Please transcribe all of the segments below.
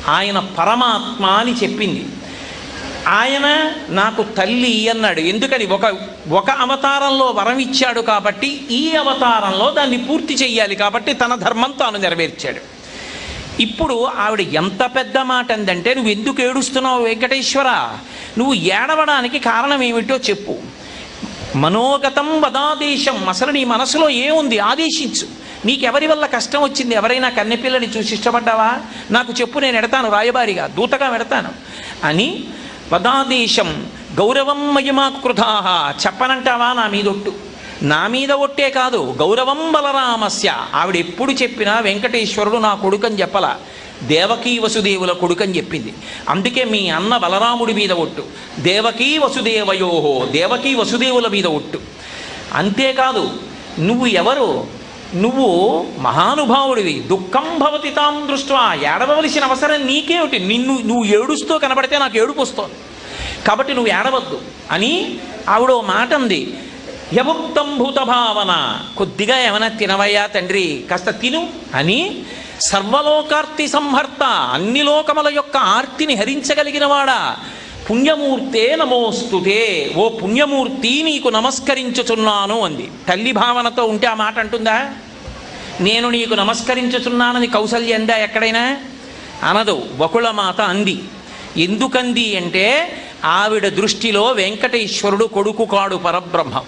ఆయన పరమాత్మ అని చెప్పింది. ఆయన నాకు తల్లి అన్నాడు. ఎందుకని? ఒక అవతారంలో వరం ఇచ్చాడు కాబట్టి ఈ అవతారంలో దాన్ని పూర్తి చెయ్యాలి కాబట్టి తన ధర్మం తాను నెరవేర్చాడు. ఇప్పుడు ఆవిడ ఎంత పెద్ద మాట అందంటే, నువ్వు ఎందుకు ఏడుస్తున్నావు వెంకటేశ్వర? నువ్వు ఏడవడానికి కారణం ఏమిటో చెప్పు. మనోగతం వదాదేశం, అసలు నీ మనసులో ఏముంది ఆదేశించు. నీకెవరి వల్ల కష్టం వచ్చింది? ఎవరైనా కన్నెపిల్లని చూసి ఇష్టపడ్డావా? నాకు చెప్పు, నేను ఎడతాను, రాయబారిగా దూతగా పెడతాను అని. వదాదేశం గౌరవం మయమాకృతాః, చెప్పనంటావా? నా మీద ఒట్టు. నా మీద ఒట్టే కాదు, గౌరవం బలరామస్య. ఆవిడ ఎప్పుడు చెప్పినా వెంకటేశ్వరుడు నా కొడుకని చెప్పలా, దేవకీ వసుదేవుల కొడుకని చెప్పింది. అందుకే మీ అన్న బలరాముడి మీద ఒట్టు, దేవకీ వసుదేవయోహో, దేవకీ వసుదేవుల మీద ఒట్టు. అంతేకాదు, నువ్వు ఎవరు? నువ్వు మహానుభావుడివి. దుఃఖం భవతి తాం దృష్ట్వా, ఏడవలసిన అవసరం నీకేమిటి? నువ్వు ఏడుస్తూ కనబడితే నాకు ఏడుపు వస్తోంది, కాబట్టి నువ్వు ఏడవద్దు అని ఆవిడ మాట అంది. యముక్తం భూత భావన, కొద్దిగా ఏమైనా తినవయ్యా తండ్రి, కాస్త తిను అని. సర్వలోకార్తి సంహర్త, అన్ని లోకముల యొక్క ఆర్తిని హరించగలిగినవాడా, పుణ్యమూర్తే నమోస్తుతే, ఓ పుణ్యమూర్తి నీకు నమస్కరించుచున్నాను అంది. తల్లి భావనతో ఉంటే ఆ మాట అంటుందా? నేను నీకు నమస్కరించుచున్నానని కౌసల్య అందా ఎక్కడైనా? అనదు. వకుళమాత అంది. ఎందుకంది అంటే ఆవిడ దృష్టిలో వెంకటేశ్వరుడు కొడుకు కాడు, పరబ్రహ్మం.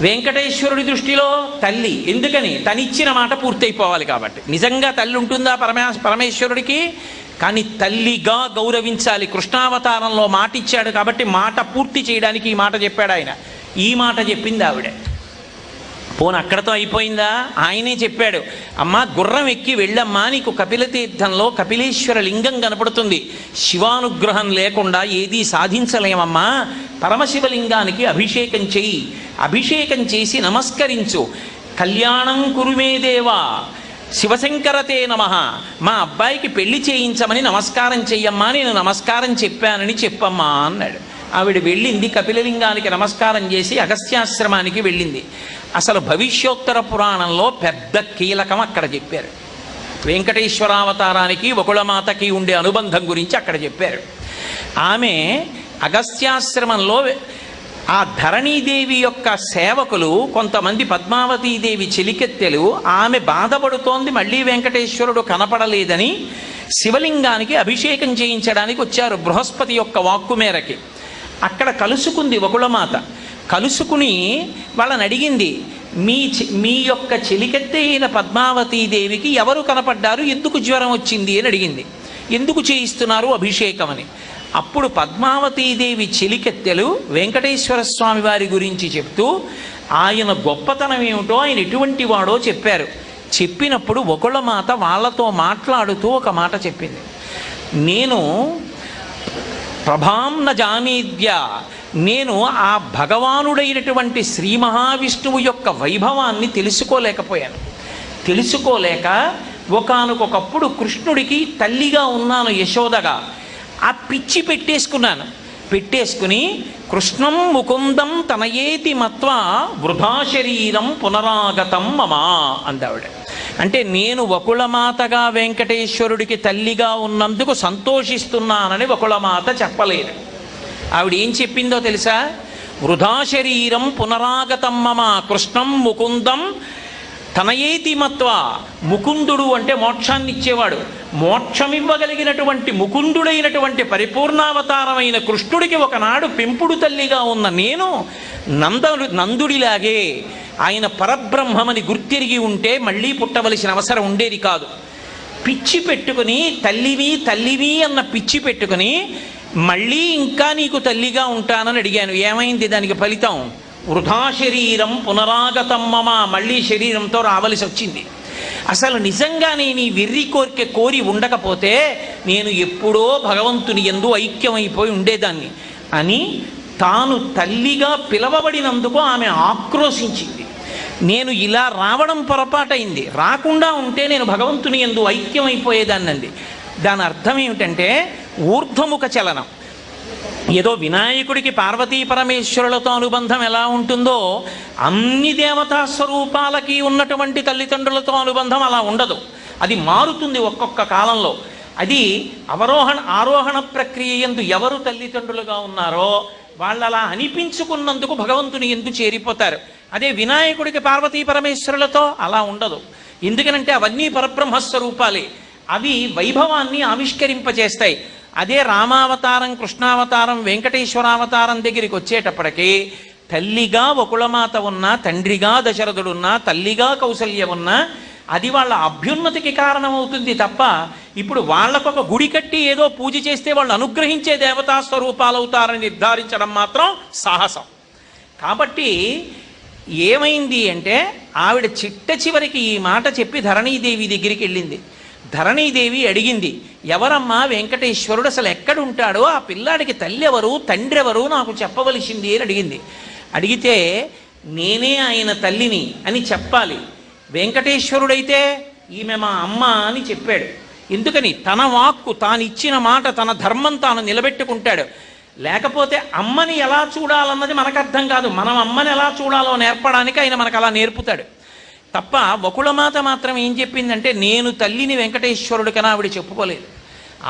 వెంకటేశ్వరుడి దృష్టిలో తల్లి. ఎందుకని? తనిచ్చిన మాట పూర్తయిపోవాలి కాబట్టి. నిజంగా తల్లి ఉంటుందా పరమేశ్వరుడికి? కానీ తల్లిగా గౌరవించాలి. కృష్ణావతారంలో మాట ఇచ్చాడు కాబట్టి మాట పూర్తి చేయడానికి ఈ మాట చెప్పాడు ఆయన. ఈ మాట చెప్పింది ఆవిడ. పోను అక్కడతో అయిపోయిందా? ఆయనే చెప్పాడు, అమ్మా గుర్రం ఎక్కి వెళ్ళమ్మా, నీకు కపిలతీర్థంలో కపిలేశ్వర లింగం కనపడుతుంది. శివానుగ్రహం లేకుండా ఏదీ సాధించలేమమ్మా. పరమశివలింగానికి అభిషేకం చెయ్యి, అభిషేకం చేసి నమస్కరించు. కళ్యాణం కురుమే దేవా, శివశంకరతే నమః, మా అబ్బాయికి పెళ్లి చేయించమని నమస్కారం చెయ్యమ్మా, నేను నమస్కారం చెప్పానని చెప్పమ్మా అన్నాడు. ఆవిడ వెళ్ళింది, కపిలలింగానికి నమస్కారం చేసి అగస్త్యాశ్రమానికి వెళ్ళింది. అసలు భవిష్యోత్తర పురాణంలో పెద్ద కీలకం అక్కడ చెప్పారు. వెంకటేశ్వరావతారానికి వకుళమాతకి ఉండే అనుబంధం గురించి అక్కడ చెప్పారు. ఆమె అగస్త్యాశ్రమంలో ఆ ధరణీదేవి యొక్క సేవకులు కొంతమంది, పద్మావతీదేవి చెలికెత్తెలు, ఆమె బాధపడుతోంది మళ్ళీ వెంకటేశ్వరుడు కనపడలేదని శివలింగానికి అభిషేకం చేయించడానికి వచ్చారు బృహస్పతి యొక్క వాక్కు మేరకి. అక్కడ కలుసుకుంది వకుళమాత. కలుసుకుని వాళ్ళని అడిగింది, మీ యొక్క చెలికెత్తే అయిన పద్మావతీదేవికి ఎవరు కనపడ్డారు, ఎందుకు జ్వరం వచ్చింది అని అడిగింది. ఎందుకు చేయిస్తున్నారు అభిషేకం అని. అప్పుడు పద్మావతీదేవి చెలికెత్తెలు వెంకటేశ్వర స్వామి వారి గురించి చెప్తూ ఆయన గొప్పతనం ఏమిటో, ఆయన ఎటువంటి వాడో చెప్పారు. చెప్పినప్పుడు వకుళమాత వాళ్ళతో మాట్లాడుతూ ఒక మాట చెప్పింది, నేను ప్రభాం న జానీద్య, నేను ఆ భగవానుడైనటువంటి శ్రీ మహావిష్ణువు యొక్క వైభవాన్ని తెలుసుకోలేకపోయాను. తెలుసుకోలేక ఒకానొకప్పుడు కృష్ణుడికి తల్లిగా ఉన్నాను యశోదగా. ఆ పిచ్చి పెట్టేసుకుని కృష్ణం ముకుందం తనయేతి మత్వా వృధా శరీరం పునరాగతం మమా అందావిడ. అంటే నేను వకుళమాతగా వెంకటేశ్వరుడికి తల్లిగా ఉన్నందుకు సంతోషిస్తున్నానని వకుళమాత చెప్పలేదు. ఆవిడ ఏం చెప్పిందో తెలుసా? వృధా శరీరం పునరాగతం మమ కృష్ణం ముకుందం తనయేతి మత్వా. ముకుందుడు అంటే మోక్షాన్ని ఇచ్చేవాడు. మోక్షమివ్వగలిగినటువంటి ముకుందుడైనటువంటి పరిపూర్ణావతారమైన కృష్ణుడికి ఒకనాడు పెంపుడు తల్లిగా ఉన్న నేను నందుడిలాగే ఆయన పరబ్రహ్మమని గుర్తిరిగి ఉంటే మళ్ళీ పుట్టవలసిన అవసరం ఉండేది కాదు. పిచ్చి పెట్టుకుని తల్లివి అన్న పిచ్చి పెట్టుకుని మళ్ళీ ఇంకా నీకు తల్లిగా ఉంటానని అడిగాను. ఏమైంది దానికి ఫలితం? వృధా శరీరం పునరాగతం మమ, మళ్ళీ శరీరంతో రావలసి వచ్చింది. అసలు నిజంగా నేను ఈ వెర్రి కోరిక కోరి ఉండకపోతే నేను ఎప్పుడో భగవంతుని యందు ఐక్యమైపోయి ఉండేదాన్ని అని తాను తల్లిగా పిలవబడినందుకు ఆమె ఆక్రోశించింది. నేను ఇలా రావడం పొరపాటైంది, రాకుండా ఉంటే నేను భగవంతుని యందు ఐక్యమైపోయేదాన్నంది. దాని అర్థం ఏమిటంటే ఊర్ధ్వముఖ చలనం. ఏదో వినాయకుడికి పార్వతీ పరమేశ్వరులతో అనుబంధం ఎలా ఉంటుందో అన్ని దేవతా స్వరూపాలకి ఉన్నటువంటి తల్లిదండ్రులతో అనుబంధం అలా ఉండదు. అది మారుతుంది ఒక్కొక్క కాలంలో. అది ఆరోహణ ప్రక్రియ యందు ఎవరు తల్లిదండ్రులుగా ఉన్నారో వాళ్ళు అలా అనిపించుకున్నందుకు భగవంతుని ఎందు చేరిపోతారు. అదే వినాయకుడికి పార్వతీ పరమేశ్వరులతో అలా ఉండదు. ఎందుకనంటే అవన్నీ పరబ్రహ్మస్వరూపాలే, అవి వైభవాన్ని ఆవిష్కరింపచేస్తాయి. అదే రామావతారం, కృష్ణావతారం, వెంకటేశ్వరావతారం దగ్గరికి వచ్చేటప్పటికి తల్లిగా వకుళమాత ఉన్నా, తండ్రిగా దశరథుడున్నా, తల్లిగా కౌసల్య ఉన్నా అది వాళ్ళ అభ్యున్నతికి కారణమవుతుంది తప్ప ఇప్పుడు వాళ్ళకొక గుడి కట్టి ఏదో పూజ చేస్తే వాళ్ళు అనుగ్రహించే దేవతా స్వరూపాలు అవుతారని నిర్ధారించడం మాత్రం సాహసం. కాబట్టి ఏమైంది అంటే ఆవిడ చిట్ట చివరికి ఈ మాట చెప్పి ధరణీదేవి దగ్గరికి వెళ్ళింది. ధరణీదేవి అడిగింది, ఎవరమ్మా వెంకటేశ్వరుడు, అసలు ఎక్కడుంటాడో, ఆ పిల్లాడికి తల్లి ఎవరు తండ్రి ఎవరు నాకు చెప్పవలసింది అని అడిగింది. అడిగితే నేనే ఆయన తల్లిని అని చెప్పాలి. వెంకటేశ్వరుడైతే ఈమె మా అమ్మ అని చెప్పాడు. ఎందుకని? తన వాక్కు, తాను ఇచ్చిన మాట, తన ధర్మం తాను నిలబెట్టుకుంటాడు. లేకపోతే అమ్మని ఎలా చూడాలన్నది మనకు అర్థం కాదు. మనం అమ్మని ఎలా చూడాలో నేర్పడానికి ఆయన మనకు అలా నేర్పుతాడు తప్ప వకుళమాత మాత్రం ఏం చెప్పిందంటే నేను తల్లిని వెంకటేశ్వరుడికని ఆవిడ చెప్పుకోలేదు.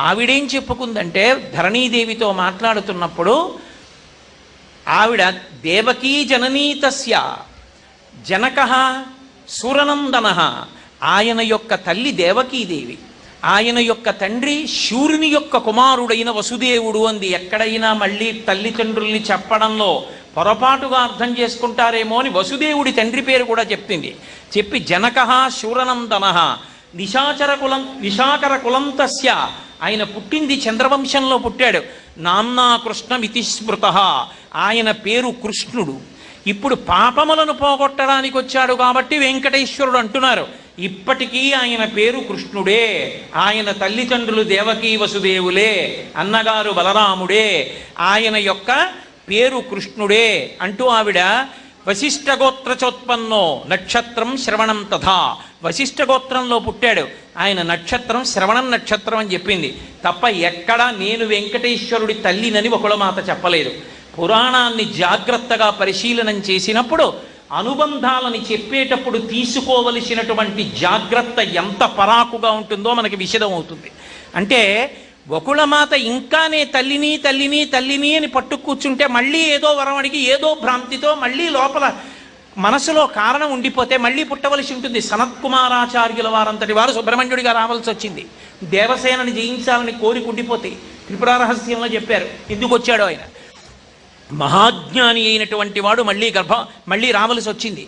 ఆవిడేం చెప్పుకుందంటే ధరణీదేవితో మాట్లాడుతున్నప్పుడు ఆవిడ దేవకీ జననీతస్య జనకః సూరనందనః, ఆయన యొక్క తల్లి దేవకీదేవి, ఆయన యొక్క తండ్రి శూరుని యొక్క కుమారుడైన వసుదేవుడు అంది. ఎక్కడైనా మళ్ళీ తల్లిదండ్రుల్ని చెప్పడంలో పొరపాటుగా అర్థం చేసుకుంటారేమో అని వసుదేవుడి తండ్రి పేరు కూడా చెప్పింది. చెప్పి జనకః శూరనందనః నిశాకర కులంతస్య, ఆయన పుట్టింది చంద్రవంశంలో పుట్టాడు. నామ్నా కృష్ణమితి స్మృతః, ఆయన పేరు కృష్ణుడు. ఇప్పుడు పాపములను పోగొట్టడానికి వచ్చాడు కాబట్టి వెంకటేశ్వరుడు అంటున్నారు. ఇప్పటికీ ఆయన పేరు కృష్ణుడే. ఆయన తల్లిదండ్రులు దేవకీ వసుదేవులే, అన్నగారు బలరాముడే, ఆయన యొక్క పేరు కృష్ణుడే అంటూ ఆవిడ వశిష్ఠగోత్రచోత్పన్నో నక్షత్రం శ్రవణం తథా, వశిష్ఠగోత్రంలో పుట్టాడు ఆయన, నక్షత్రం శ్రవణం నక్షత్రం అని చెప్పింది తప్ప ఎక్కడా నేను వెంకటేశ్వరుడి తల్లినని వకుళమాత చెప్పలేదు. పురాణాన్ని జాగ్రత్తగా పరిశీలనం చేసినప్పుడు అనుబంధాలని చెప్పేటప్పుడు తీసుకోవలసినటువంటి జాగ్రత్త ఎంత పరాకుగా ఉంటుందో మనకి విషదం అవుతుంది. అంటే వకుళమాత ఇంకానే తల్లిని తల్లిని తల్లిని అని పట్టు కూర్చుంటే మళ్ళీ ఏదో వరం అడిగి ఏదో భ్రాంతితో మళ్ళీ లోపల మనసులో కారణం ఉండిపోతే మళ్ళీ పుట్టవలసి ఉంటుంది. సనత్కుమారాచార్యుల వారంతటి వారు సుబ్రహ్మణ్యుడిగా రావాల్సి వచ్చింది. దేవసేనని జయించాలని కోరిక ఉండిపోతే త్రిపురారహస్యంలో చెప్పారు ఎందుకు వచ్చాడో ఆయన. మహాజ్ఞాని అయినటువంటి వాడు మళ్ళీ రావలసి వచ్చింది.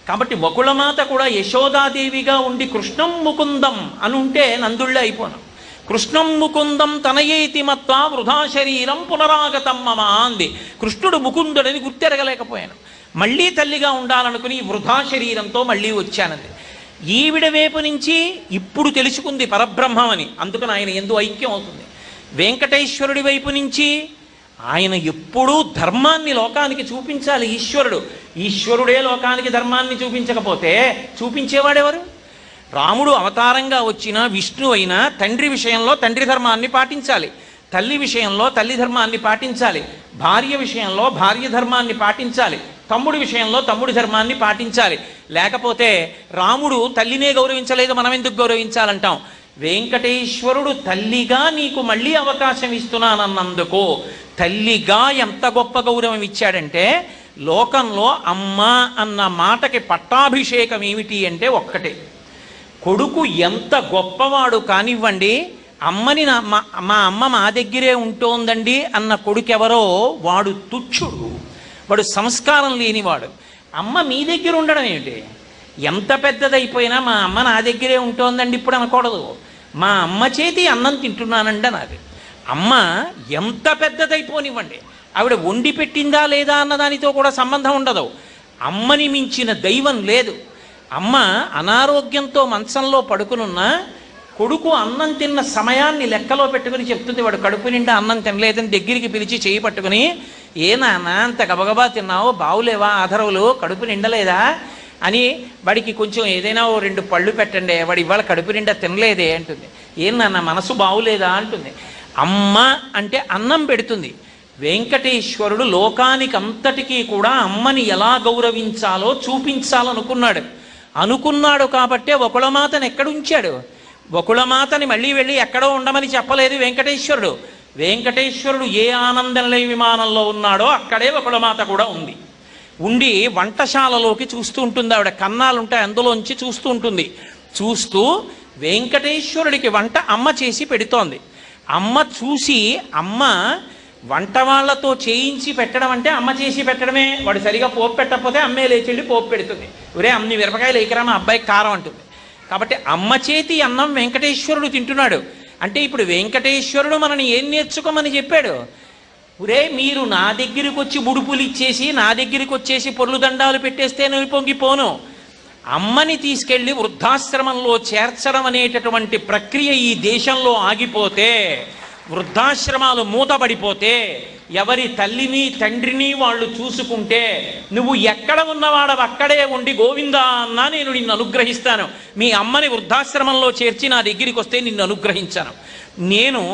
కాబట్టి వకుళమాత కూడా యశోదాదేవిగా ఉండి కృష్ణం ముకుందం అని ఉంటే నందుళ్ళే అయిపోను. కృష్ణం ముకుందం తనయేతి మత్వా వృధా శరీరం పునరాగతం మమ అంది. కృష్ణుడు ముకుందుడని గుర్తెరగలేకపోయాను, మళ్ళీ తల్లిగా ఉండాలనుకుని వృధా శరీరంతో మళ్ళీ వచ్చానంది. ఈవిడ వైపు నుంచి ఇప్పుడు తెలుసుకుంది పరబ్రహ్మం అని, అందుకని ఆయన ఎందు ఐక్యం అవుతుంది. వెంకటేశ్వరుడి వైపు నుంచి ఆయన ఎప్పుడూ ధర్మాన్ని లోకానికి చూపించాలి. ఈశ్వరుడే లోకానికి ధర్మాన్ని చూపించకపోతే చూపించేవాడెవరు? రాముడు అవతారంగా వచ్చినా విష్ణు అయినా తండ్రి విషయంలో తండ్రి ధర్మాన్ని పాటించాలి, తల్లి విషయంలో తల్లి ధర్మాన్ని పాటించాలి, భార్య విషయంలో భార్య ధర్మాన్ని పాటించాలి, తమ్ముడి విషయంలో తమ్ముడి ధర్మాన్ని పాటించాలి. లేకపోతే రాముడు తల్లినే గౌరవించలేదు, మనం ఎందుకు గౌరవించాలంటాం? వెంకటేశ్వరుడు తల్లిగా నీకు మళ్ళీ అవకాశం ఇస్తున్నానన్నందుకు తల్లిగా ఎంత గొప్ప గౌరవం ఇచ్చాడంటే, లోకంలో అమ్మ అన్న మాటకి పట్టాభిషేకం ఏమిటి అంటే ఒక్కటే. కొడుకు ఎంత గొప్పవాడు కానివ్వండి, అమ్మని మా అమ్మ మా దగ్గరే ఉంటోందండి అన్న కొడుకెవరో వాడు తుచ్చుడు, వాడు సంస్కారం లేనివాడు. అమ్మ మీ దగ్గర ఉండడం ఏమిటి? ఎంత పెద్దదైపోయినా మా అమ్మ నా దగ్గరే ఉంటోందండి ఇప్పుడు అనకూడదు. మా అమ్మ చేతి అన్నం తింటున్నానండి అన్నది. అమ్మ ఎంత పెద్దదైపోనివ్వండి, ఆవిడ వండి పెట్టిందా లేదా అన్నదానితో కూడా సంబంధం ఉండదు. అమ్మని మించిన దైవం లేదు. అమ్మ అనారోగ్యంతో మంచంలో పడుకునున్నా కొడుకు అన్నం తిన్న సమయాన్ని లెక్కలో పెట్టుకుని చెప్తుంది. వాడు కడుపు నిండా అన్నం తినలేదని దగ్గరికి పిలిచి చేయి పట్టుకుని, ఏ నాన్న అంత గబగబా తిన్నావు, బావులేవా ఆధరవులు, కడుపు నిండలేదా అని వాడికి కొంచెం ఏదైనా 2 పళ్ళు పెట్టండి, వాడు ఇవాళ కడుపు నిండా తినలేదే అంటుంది. ఏం నాన్న మనసు బావులేదా అంటుంది. అమ్మ అంటే అన్నం పెడుతుంది. వెంకటేశ్వరుడు లోకానికి అంతటికీ కూడా అమ్మని ఎలా గౌరవించాలో చూపించాలనుకున్నాడు. కాబట్టే వకుళమాతను ఎక్కడుంచాడు? వకుళమాతని మళ్ళీ వెళ్ళి ఎక్కడో ఉండమని చెప్పలేదు వెంకటేశ్వరుడు. వెంకటేశ్వరుడు ఏ ఆనందనిలయ విమానంలో ఉన్నాడో అక్కడే వకుళమాత కూడా ఉంది. ఉండి వంటశాలలోకి చూస్తూ ఉంటుంది. ఆవిడ కన్నాలుంటాయి, అందులోంచి చూస్తూ ఉంటుంది. చూస్తూ వెంకటేశ్వరుడికి వంట అమ్మ చేసి పెడుతోంది. అమ్మ చూసి, అమ్మ వంట వాళ్లతో చేయించి పెట్టడం అంటే అమ్మ చేసి పెట్టడమే. వాడు సరిగా పోపు పెట్టకపోతే అమ్మే లేచెళ్ళి పోపు పెడుతుంది. ఒరే అన్ని మిరపకాయలు లేకరా మా అబ్బాయికి కారం అంటుంది. కాబట్టి అమ్మ చేతి అన్నం వెంకటేశ్వరుడు తింటున్నాడు. అంటే ఇప్పుడు వెంకటేశ్వరుడు మనని ఏం నేర్చుకోమని చెప్పాడు? ఒరే మీరు నా దగ్గరికి వచ్చి ముడుపులు ఇచ్చేసి నా దగ్గరికి వచ్చేసి పొర్లు దండాలు పెట్టేస్తే నేను పొంగిపోను. అమ్మని తీసుకెళ్ళి వృద్ధాశ్రమంలో చేర్చడం అనేటటువంటి ప్రక్రియ ఈ దేశంలో ఆగిపోతే, వృద్ధాశ్రమాలు మూతబడిపోతే, ఎవరి తల్లిని తండ్రిని వాళ్ళు చూసుకుంటే, నువ్వు ఎక్కడ ఉన్నవాడవు అక్కడే ఉండి గోవిందా అన్నా నేను నిన్ను అనుగ్రహిస్తాను. మీ అమ్మని వృద్ధాశ్రమంలో చేర్చి నా దగ్గరికి వస్తే నిన్ను అనుగ్రహించాను. నేను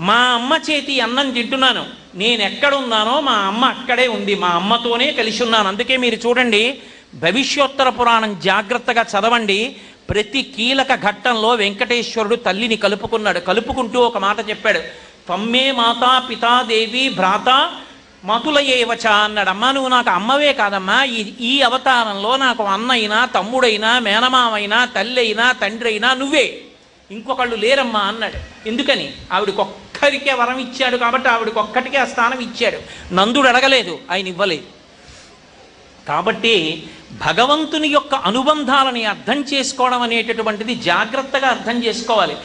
మా అమ్మ చేతి అన్నం తింటున్నాను. నేను ఎక్కడున్నానో మా అమ్మ అక్కడే ఉంది, మా అమ్మతోనే కలిసి ఉన్నాను. అందుకే మీరు చూడండి, భవిష్యోత్తర పురాణం జాగ్రత్తగా చదవండి. ప్రతి కీలక ఘట్టంలో వెంకటేశ్వరుడు తల్లిని కలుపుకున్నాడు. కలుపుకుంటూ ఒక మాట చెప్పాడు, త్వమ్మే మాతా పితా దేవి భ్రాత మతులయేవచ అన్నాడు. అమ్మ నువ్వు నాకు అమ్మవే కాదమ్మా, ఈ అవతారంలో నాకు అన్నైనా తమ్ముడైనా మేనమామైనా తల్లి అయినా తండ్రి అయినా నువ్వే, ఇంకొకళ్ళు లేరమ్మా అన్నాడు. ఎందుకని? ఆవిడకొక్కరికే వరం ఇచ్చాడు కాబట్టి ఆవిడకొక్కటికే ఆ స్థానం ఇచ్చాడు. నందుడు అడగలేదు, ఆయన ఇవ్వలేదు. కాబట్టి భగవంతుని యొక్క అనుబంధాలని అర్థం చేసుకోవడం అనేటటువంటిది జాగ్రత్తగా అర్థం చేసుకోవాలి.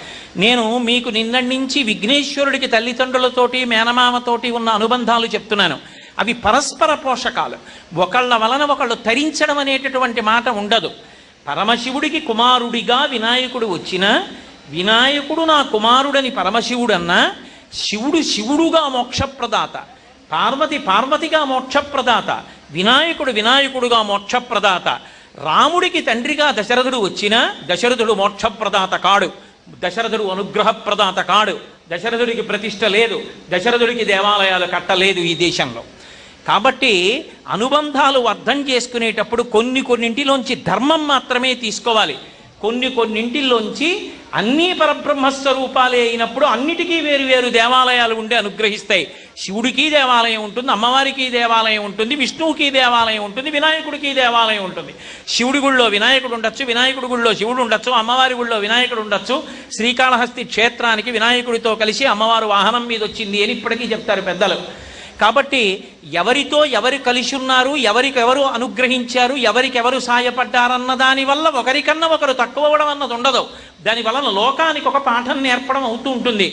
నేను మీకు నిన్నటి నుంచి విఘ్నేశ్వరుడికి తల్లిదండ్రులతోటి మేనమామతోటి ఉన్న అనుబంధాలు చెప్తున్నాను. అవి పరస్పర పోషకాలు. ఒకళ్ళ వలన ఒకళ్ళు తరించడం అనేటటువంటి మాట ఉండదు. పరమశివుడికి కుమారుడిగా వినాయకుడు వచ్చినా, వినాయకుడు నా కుమారుడని పరమశివుడన్నా, శివుడు శివుడుగా మోక్షప్రదాత, పార్వతి పార్వతిగా మోక్షప్రదాత, వినాయకుడు వినాయకుడుగా మోక్షప్రదాత. రాముడికి తండ్రిగా దశరథుడు వచ్చినా దశరథుడు మోక్షప్రదాత కాడు, దశరథుడు అనుగ్రహప్రదాత కాడు. దశరథుడికి ప్రతిష్ట లేదు, దశరథుడికి దేవాలయాలు కట్టలేదు ఈ దేశంలో. కాబట్టి అనుబంధాలు అర్థం చేసుకునేటప్పుడు కొన్నింటిలోంచి ధర్మం మాత్రమే తీసుకోవాలి. కొన్నింటిల్లోంచి అన్నీ పరబ్రహ్మస్వరూపాలే అయినప్పుడు అన్నిటికీ వేరు వేరు దేవాలయాలు ఉండి అనుగ్రహిస్తాయి. శివుడికి దేవాలయం ఉంటుంది, అమ్మవారికి దేవాలయం ఉంటుంది, విష్ణువుకి దేవాలయం ఉంటుంది, వినాయకుడికి దేవాలయం ఉంటుంది. శివుడి గుళ్ళో వినాయకుడు ఉండొచ్చు, వినాయకుడి గుళ్ళో శివుడు ఉండొచ్చు, అమ్మవారి గుళ్ళో వినాయకుడు ఉండొచ్చు. శ్రీకాళహస్తి క్షేత్రానికి వినాయకుడితో కలిసి అమ్మవారు వాహనం మీద వచ్చింది అని ఇప్పటికీ చెప్తారు పెద్దలు. కాబట్టి ఎవరితో ఎవరు కలిసి ఉన్నారు, ఎవరికెవరు అనుగ్రహించారు, ఎవరికెవరు సాయపడ్డారన్న దానివల్ల ఒకరికన్నా ఒకరు తక్కువ అవ్వడం అన్నది ఉండదు. దానివలన లోకానికి ఒక పాఠం నేర్పడం అవుతూ ఉంటుంది.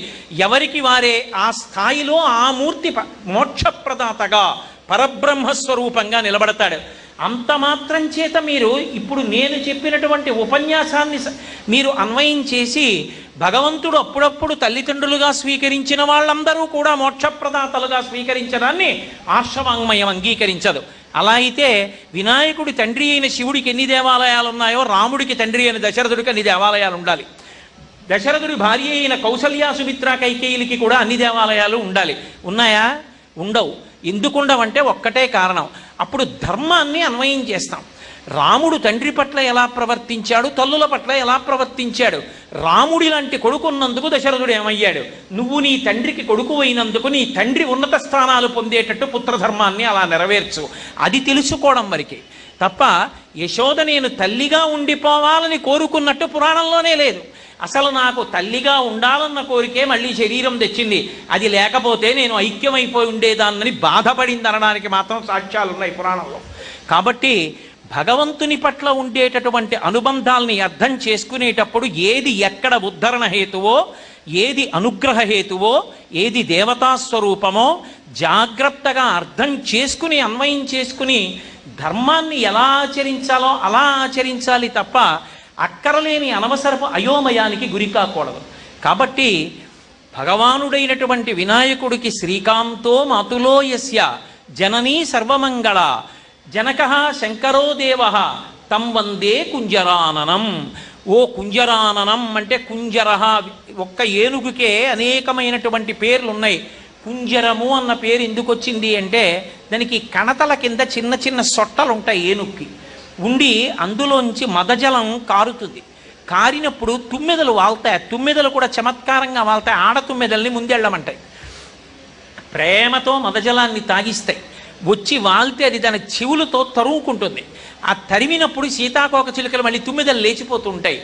ఎవరికి వారే ఆ స్థాయిలో ఆ మూర్తి మోక్షప్రదాతగా పరబ్రహ్మస్వరూపంగా నిలబడతాడు. అంత మాత్రం చేత మీరు ఇప్పుడు నేను చెప్పినటువంటి ఉపన్యాసాన్ని మీరు అన్వయం చేసి భగవంతుడు అప్పుడప్పుడు తల్లిదండ్రులుగా స్వీకరించిన వాళ్ళందరూ కూడా మోక్షప్రదాతలుగా స్వీకరించడాన్ని ఆర్షవాంగ్మయం అంగీకరించదు. అలా అయితే వినాయకుడి తండ్రి అయిన శివుడికి ఎన్ని దేవాలయాలు ఉన్నాయో రాముడికి తండ్రి అయిన దశరథుడికి అన్ని దేవాలయాలు ఉండాలి. దశరథుడి భార్య అయిన కౌసల్య సుమిత్ర కైకేయులకి కూడా అన్ని దేవాలయాలు ఉండాలి. ఉన్నాయా? ఉండవు. ఎందుకుండవంటే ఒక్కటే కారణం, అప్పుడు ధర్మాన్ని అన్వయం చేస్తాం. రాముడు తండ్రి పట్ల ఎలా ప్రవర్తించాడు, తల్లుల పట్ల ఎలా ప్రవర్తించాడు. రాముడి లాంటి కొడుకున్నందుకు దశరథుడు ఏమయ్యాడు? నువ్వు నీ తండ్రికి కొడుకు అయినందుకు నీ తండ్రి ఉన్నత స్థానాలు పొందేటట్టు పుత్రధర్మాన్ని అలా నెరవేర్చు. అది తెలుసుకోవడం వరకే తప్ప యశోద నేను తల్లిగా ఉండిపోవాలని కోరుకున్నట్టు పురాణంలోనే లేదు. అసలు నాకు తల్లిగా ఉండాలన్న కోరికే మళ్ళీ శరీరం తెచ్చింది. అది లేకపోతే నేను ఐక్యమైపోయి ఉండేదాన్నని బాధపడింది అనడానికి మాత్రం సాక్ష్యాలు ఉన్నాయి పురాణంలో. కాబట్టి భగవంతుని పట్ల ఉండేటటువంటి అనుబంధాలని అర్థం చేసుకునేటప్పుడు ఏది ఎక్కడ ఉద్ధరణ హేతువో, ఏది అనుగ్రహ హేతువో, ఏది దేవతాస్వరూపమో జాగ్రత్తగా అర్థం చేసుకుని అన్వయం చేసుకుని ధర్మాన్ని ఎలా ఆచరించాలో అలా ఆచరించాలి తప్ప అక్కరలేని అనవసరపు అయోమయానికి గురి కాకూడదు. కాబట్టి భగవానుడైనటువంటి వినాయకుడికి శ్రీకాంతో మాతులో యస్య జననీ సర్వమంగళ జనక శంకరో దేవ తం వందే కుంజరాననం. ఓ కుంజరాననం అంటే కుంజర, ఒక్క ఏనుగుకే అనేకమైనటువంటి పేర్లు ఉన్నాయి. కుంజరము అన్న పేరు ఎందుకు వచ్చింది అంటే దానికి కణతల కింద చిన్న చిన్న సొట్టలు ఉంటాయి ఏనుగుకి ఉండి, అందులోంచి మదజలం కారుతుంది. కారినప్పుడు తుమ్మెదలు వాళ్తాయి. తుమ్మెదలు కూడా చమత్కారంగా వాళ్తాయి. ఆడ తుమ్మెదల్ని ముందెళ్ళమంటాయి. ప్రేమతో మదజలాన్ని తాగిస్తాయి. వచ్చి వాళ్తే అది దాని చెవులతో తరుముకుంటుంది. ఆ తరిమినప్పుడు సీతాకోక చిలుకలు మళ్ళీ తుమ్మెదలు లేచిపోతూ ఉంటాయి.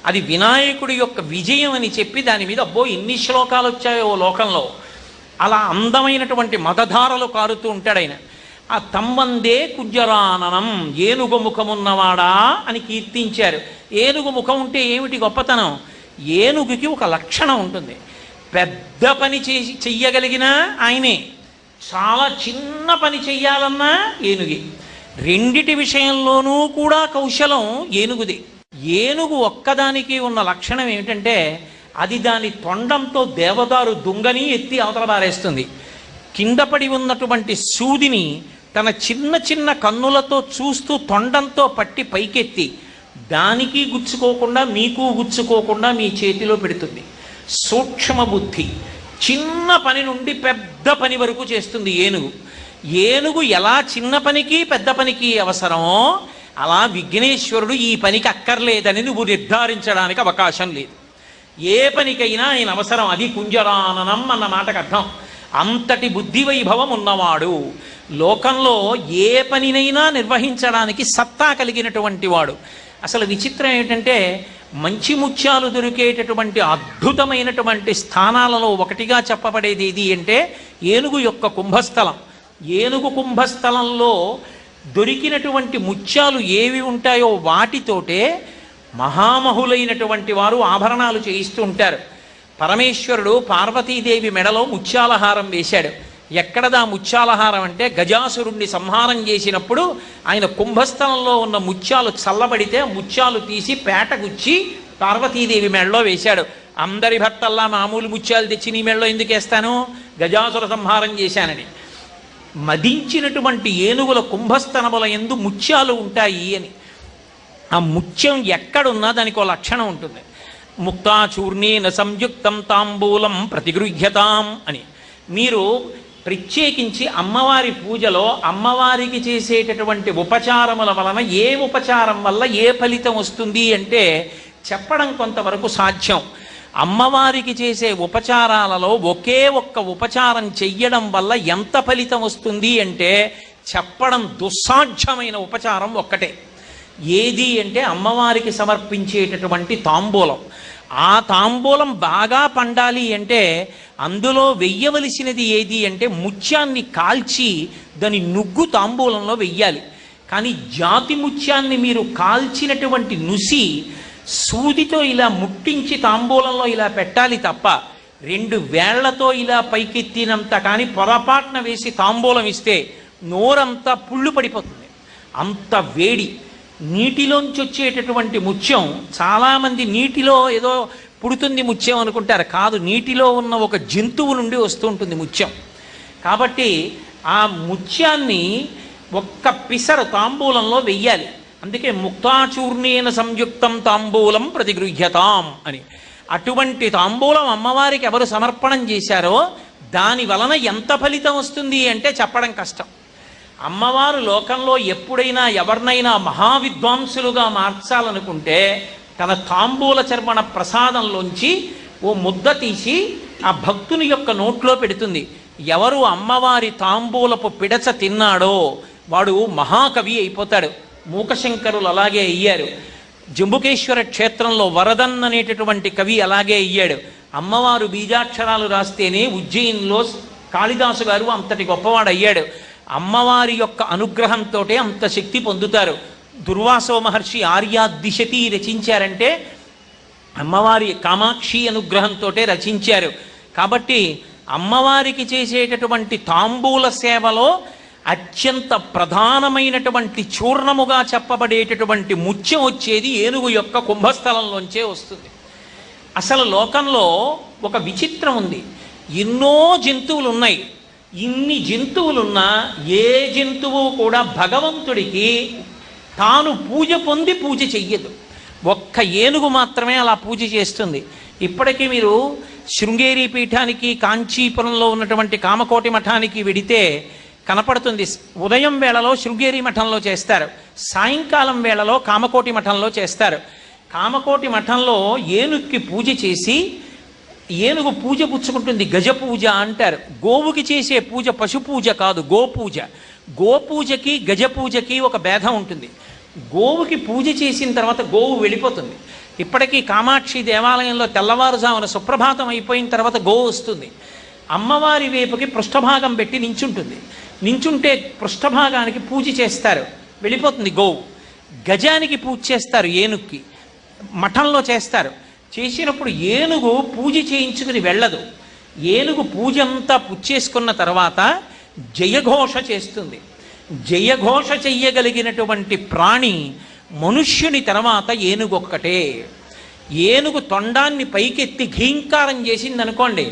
అది వినాయకుడి యొక్క విజయం అని చెప్పి దాని మీద అబ్బో ఎన్ని శ్లోకాలు వచ్చాయో లోకంలో. అలా అందమైనటువంటి మదధారలు కారుతూ ఉంటాడు ఆయన. ఆ తమ్మందే కుజరాననం, ఏనుగు ముఖమున్నవాడా అని కీర్తించారు. ఏనుగు ముఖం ఉంటే ఏమిటి గొప్పతనం? ఏనుగుకి ఒక లక్షణం ఉంటుంది. పెద్ద పని చెయ్యగలిగినా ఆయనే, చాలా చిన్న పని చెయ్యాలన్నా ఏనుగే. రెండిటి విషయంలోనూ కూడా కౌశలం ఏనుగుది. ఏనుగు ఒక్కదానికి ఉన్న లక్షణం ఏమిటంటే అది దాని తొండంతో దేవదారు దుంగని ఎత్తి అవతల బారేస్తుంది. కింద పడి ఉన్నటువంటి సూదిని తన చిన్న చిన్న కన్నులతో చూస్తూ తొండంతో పట్టి పైకెత్తి దానికి గుచ్చుకోకుండా మీకు గుచ్చుకోకుండా మీ చేతిలో పెడుతుంది. సూక్ష్మ బుద్ధి. చిన్న పని నుండి పెద్ద పని వరకు చేస్తుంది ఏనుగు. ఏనుగు ఎలా చిన్న పనికి పెద్ద పనికి అవసరమో అలా విఘ్నేశ్వరుడు ఈ పనికి అక్కర్లేదని నువ్వు నిర్ధారించడానికి అవకాశం లేదు. ఏ పనికైనా ఆయన అవసరం. అది కుంజరాననం అన్న మాటకు అర్థం. అంతటి బుద్ధి వైభవం ఉన్నవాడు, లోకంలో ఏ పనినైనా నిర్వహించడానికి సత్తా కలిగినటువంటి వాడు. అసలు విచిత్రం ఏమిటంటే మంచి ముత్యాలు దొరికేటటువంటి అద్భుతమైనటువంటి స్థానాలలో ఒకటిగా చెప్పబడేది ఏది అంటే ఏనుగు యొక్క కుంభస్థలం. ఏనుగు కుంభస్థలంలో దొరికినటువంటి ముత్యాలు ఏవి ఉంటాయో వాటితోటే మహామహులైనటువంటి వారు ఆభరణాలు చేయిస్తూ ఉంటారు. పరమేశ్వరుడు పార్వతీదేవి మెడలో ముత్యాలహారం వేశాడు. ఎక్కడదా ముత్యాలహారం అంటే గజాసురుణ్ణి సంహారం చేసినప్పుడు ఆయన కుంభస్థలంలో ఉన్న ముత్యాలు చల్లబడితే ముత్యాలు తీసి పేటగుచ్చి పార్వతీదేవి మెడలో వేశాడు. అందరి భర్తల్లా మామూలు ముత్యాలు తెచ్చి నీ మెడలో ఎందుకు వేస్తాను? గజాసుర సంహారం చేశానని. మదించినటువంటి ఏనుగుల కుంభస్థనముల యందు ముత్యాలు ఉంటాయి అని. ఆ ముత్యం ఎక్కడున్నా దానికి ఒక లక్షణం ఉంటుంది. ముక్తాచూర్ణేన సంయుక్తం తాంబూలం ప్రతిగృహ్యతాం అని. మీరు ప్రత్యేకించి అమ్మవారి పూజలో అమ్మవారికి చేసేటటువంటి ఉపచారముల వలన ఏ ఉపచారం వల్ల ఏ ఫలితం వస్తుంది అంటే చెప్పడం కొంతవరకు సాధ్యం. అమ్మవారికి చేసే ఉపచారాలలో ఒకే ఒక్క ఉపచారం చెయ్యడం వల్ల ఎంత ఫలితం వస్తుంది అంటే చెప్పడం దుస్సాధ్యమైన ఉపచారం ఒక్కటే. ఏది అంటే అమ్మవారికి సమర్పించేటటువంటి తాంబూలం. ఆ తాంబూలం బాగా పండాలి అంటే అందులో వెయ్యవలసినది ఏది అంటే ముత్యాన్ని కాల్చి దాని నుగ్గు తాంబూలంలో వెయ్యాలి. కానీ జాతి ముత్యాన్ని మీరు కాల్చినటువంటి నుసి సూదితో ఇలా ముట్టించి తాంబూలంలో ఇలా పెట్టాలి తప్ప 2 వేళ్లతో ఇలా పైకెత్తినంత కానీ పొరపాటున వేసి తాంబూలం ఇస్తే నోరంతా పుళ్ళు పడిపోతుంది. అంత వేడి. నీటిలోంచి వచ్చేటటువంటి ముత్యం, చాలామంది నీటిలో ఏదో పుడుతుంది ముత్యం అనుకుంటారు. కాదు, నీటిలో ఉన్న ఒక జంతువు నుండి వస్తూ ఉంటుంది ముత్యం. కాబట్టి ఆ ముత్యాన్ని ఒక్క పిసరు తాంబూలంలో వెయ్యాలి. అందుకే ముక్తాచూర్ణేన సంయుక్తం తాంబూలం ప్రతిగృహ్యతాం అని. అటువంటి తాంబూలం అమ్మవారికి ఎవరు సమర్పణం చేశారో దాని వలన ఎంత ఫలితం వస్తుంది అంటే చెప్పడం కష్టం. అమ్మవారు లోకంలో ఎప్పుడైనా ఎవరినైనా మహావిద్వాంసులుగా మార్చాలనుకుంటే తన తాంబూల చర్మణ ప్రసాదంలోంచి ఓ ముద్ద తీసి ఆ భక్తుని యొక్క నోట్లో పెడుతుంది. ఎవరు అమ్మవారి తాంబూలపు పిడచ తిన్నాడో వాడు మహాకవి అయిపోతాడు. మూకశంకరులు అలాగే అయ్యారు. జంబుకేశ్వర క్షేత్రంలో వరదన్ అనేటటువంటి కవి అలాగే అయ్యాడు. అమ్మవారు బీజాక్షరాలు రాస్తేనే ఉజ్జయిన్లో కాళిదాసు గారు అంతటి గొప్పవాడు అయ్యాడు. అమ్మవారి యొక్క అనుగ్రహంతో అంత శక్తి పొందుతారు. దుర్వాసో మహర్షి ఆర్యాదిశతి రచించారంటే అమ్మవారి కామాక్షి అనుగ్రహంతో రచించారు. కాబట్టి అమ్మవారికి చేసేటటువంటి తాంబూల సేవలో అత్యంత ప్రధానమైనటువంటి చూర్ణముగా చెప్పబడేటటువంటి ముత్యం వచ్చేది ఏనుగు యొక్క కుంభస్థలంలోంచే వస్తుంది. అసలు లోకంలో ఒక విచిత్రం ఉంది. ఎన్నో జంతువులు ఉన్నాయి. ఇన్ని జంతువులున్నా ఏ జంతువు కూడా భగవంతుడికి తాను పూజ పొంది పూజ చెయ్యదు. ఒక్క ఏనుగు మాత్రమే అలా పూజ చేస్తుంది. ఇప్పటికీ మీరు శృంగేరి పీఠానికి కాంచీపురంలో ఉన్నటువంటి కామకోటి మఠానికి వెడితే కనపడుతుంది. ఉదయం వేళలో శృంగేరి మఠంలో చేస్తారు, సాయంకాలం వేళలో కామకోటి మఠంలో చేస్తారు. కామకోటి మఠంలో ఏనుగుకి పూజ చేసి ఏనుగు పూజ పుచ్చుకుంటుంది, గజ పూజ అంటారు. గోవుకి చేసే పూజ పశు పూజ కాదు, గోపూజ. గోపూజకి గజ పూజకి ఒక భేదం ఉంటుంది. గోవుకి పూజ చేసిన తర్వాత గోవు వెళ్ళిపోతుంది. ఇప్పటికీ కామాక్షి దేవాలయంలో తెల్లవారుజామున సుప్రభాతం అయిపోయిన తర్వాత గోవు వస్తుంది. అమ్మవారి వైపుకి పృష్ఠభాగం పెట్టి నించుంటుంది. నించుంటే పృష్ఠభాగానికి పూజ చేస్తారు, వెళ్ళిపోతుంది గోవు. గజానికి పూజ చేస్తారు, ఏనుగుకి మఠంలో చేస్తారు. చేసినప్పుడు ఏనుగు పూజ చేయించుకుని వెళ్ళదు. ఏనుగు పూజ అంతా పుచ్చేసుకున్న తర్వాత జయఘోష చేస్తుంది. జయఘోష చెయ్యగలిగినటువంటి ప్రాణి మనుష్యుని తర్వాత ఏనుగు ఒక్కటే. ఏనుగు తొండాన్ని పైకెత్తి ఘీంకారం చేసింది అనుకోండి,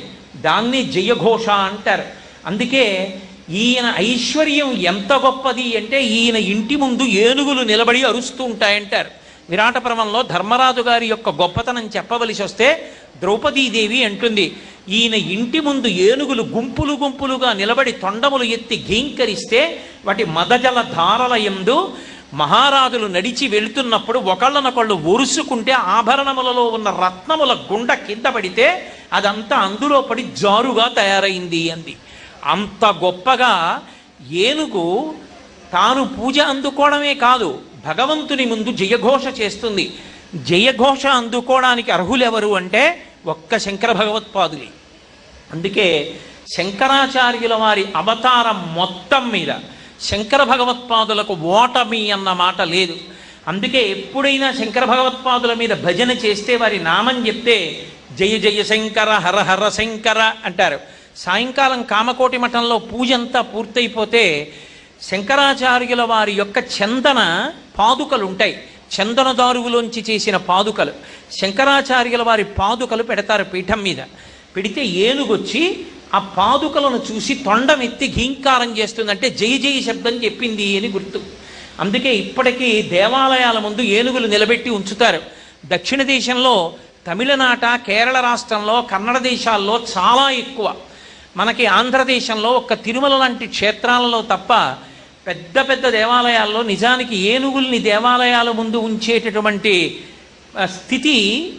దాన్ని జయఘోష అంటారు. అందుకే ఈయన ఐశ్వర్యం ఎంత గొప్పది అంటే ఈయన ఇంటి ముందు ఏనుగులు నిలబడి అరుస్తూ ఉంటాయంటారు. విరాటపర్వంలో ధర్మరాజు గారి యొక్క గొప్పతనం చెప్పవలసి వస్తే ద్రౌపదీదేవి అంటుంది, ఈయన ఇంటి ముందు ఏనుగులు గుంపులు గుంపులుగా నిలబడి తొండములు ఎత్తి ఘీంకరిస్తే వాటి మదజల ధారల యందు మహారాజులు నడిచి వెళుతున్నప్పుడు ఒకళ్ళనొకళ్ళు ఒరుసుకుంటే ఆభరణములలో ఉన్న రత్నముల గుండ కింద పడితే అదంతా అందులో పడి జారుగా తయారైంది అంది. అంత గొప్పగా ఏనుగు తాను పూజ అందుకోవడమే కాదు, భగవంతుని ముందు జయఘోష చేస్తుంది. జయఘోష అందుకోవడానికి అర్హులెవరు అంటే ఒక్క శంకర భగవత్పాదులే. అందుకే శంకరాచార్యుల వారి అవతారం మొత్తం మీద శంకర భగవత్పాదులకు ఓటమి అన్న మాట లేదు. అందుకే ఎప్పుడైనా శంకర భగవత్పాదుల మీద భజన చేస్తే వారి నామం చెప్తే జయ జయ శంకర హర హర శంకర అంటారు. సాయంకాలం కామకోటి మఠంలో పూజ అంతా పూర్తయిపోతే శంకరాచార్యుల వారి యొక్క చందన పాదుకలు ఉంటాయి, చందనదారువులోంచి చేసిన పాదుకలు. శంకరాచార్యుల వారి పాదుకలు పెడతారు పీఠం మీద. పెడితే ఏనుగొచ్చి ఆ పాదుకలను చూసి తొండమెత్తి ఘీంకారం చేస్తుందంటే జయ జయ శబ్దం చెప్పింది అని గుర్తు. అందుకే ఇప్పటికీ దేవాలయాల ముందు ఏనుగులు నిలబెట్టి ఉంచుతారు. దక్షిణ దేశంలో తమిళనాట, కేరళ రాష్ట్రంలో, కన్నడ దేశాల్లో చాలా ఎక్కువ. మనకి ఆంధ్రదేశంలో ఒక్క తిరుమల లాంటి క్షేత్రాలలో తప్ప పెద్ద పెద్ద దేవాలయాల్లో నిజానికి ఏనుగుల్ని దేవాలయాల ముందు ఉంచేటటువంటి స్థితి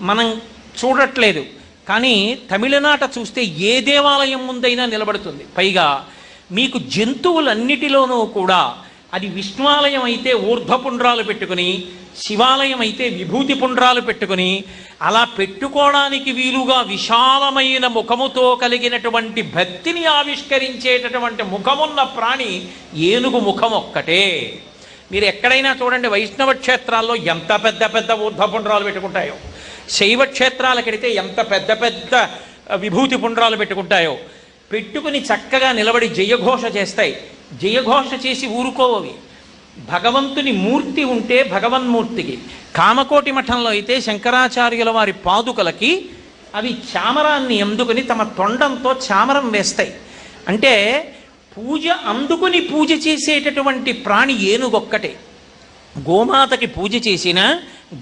మనం చూడట్లేదు. కానీ తమిళనాట చూస్తే ఏ దేవాలయం ముందైనా నిలబడుతుంది. పైగా మీకు జంతువులన్నిటిలోనూ కూడా అది విష్ణువాలయం అయితే ఊర్ధ్వపుండ్రాలు పెట్టుకుని, శివాలయం అయితే విభూతి పుండ్రాలు పెట్టుకుని, అలా పెట్టుకోవడానికి వీలుగా విశాలమైన ముఖముతో కలిగినటువంటి భక్తిని ఆవిష్కరించేటటువంటి ముఖమున్న ప్రాణి ఏనుగు ముఖం ఒక్కటే. మీరు ఎక్కడైనా చూడండి, వైష్ణవ క్షేత్రాల్లో ఎంత పెద్ద పెద్ద ఊర్ధ్వపుండ్రాలు పెట్టుకుంటాయో, శైవ క్షేత్రాలకెడితే ఎంత పెద్ద పెద్ద విభూతి పుండ్రాలు పెట్టుకుంటాయో, పెట్టుకుని చక్కగా నిలబడి జయఘోష చేస్తాయి. జయఘోష చేసి ఊరుకోవవి. భగవంతుని మూర్తి ఉంటే భగవన్మూర్తికి. కామకోటి మఠంలో అయితే శంకరాచార్యుల వారి పాదుకలకి అవి చామరాన్ని అందుకుని తమ తొండంతో చామరం వేస్తాయి. అంటే పూజ అందుకుని పూజ చేసేటటువంటి ప్రాణి ఏనుగొక్కటే. గోమాతకి పూజ చేసినా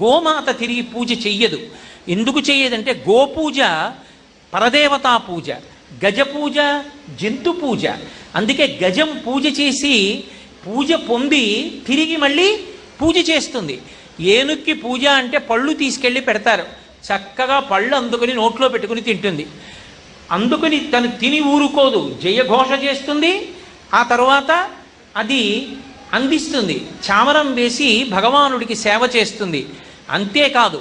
గోమాత తిరిగి పూజ చెయ్యదు. ఎందుకు చెయ్యదంటే గోపూజ పరదేవతా పూజ, గజ పూజ జంతు పూజ. అందుకే గజం పూజ చేసి పూజ పొంది తిరిగి మళ్ళీ పూజ చేస్తుంది. ఏనుక్కి పూజ అంటే పళ్ళు తీసుకెళ్ళి పెడతారు, చక్కగా పళ్ళు అందుకుని నోట్లో పెట్టుకుని తింటుంది. అందుకుని తను తిని ఊరుకోదు, జయఘోష చేస్తుంది. ఆ తరువాత అది అందిస్తుంది, చామరం వేసి భగవానుడికి సేవ చేస్తుంది. అంతేకాదు,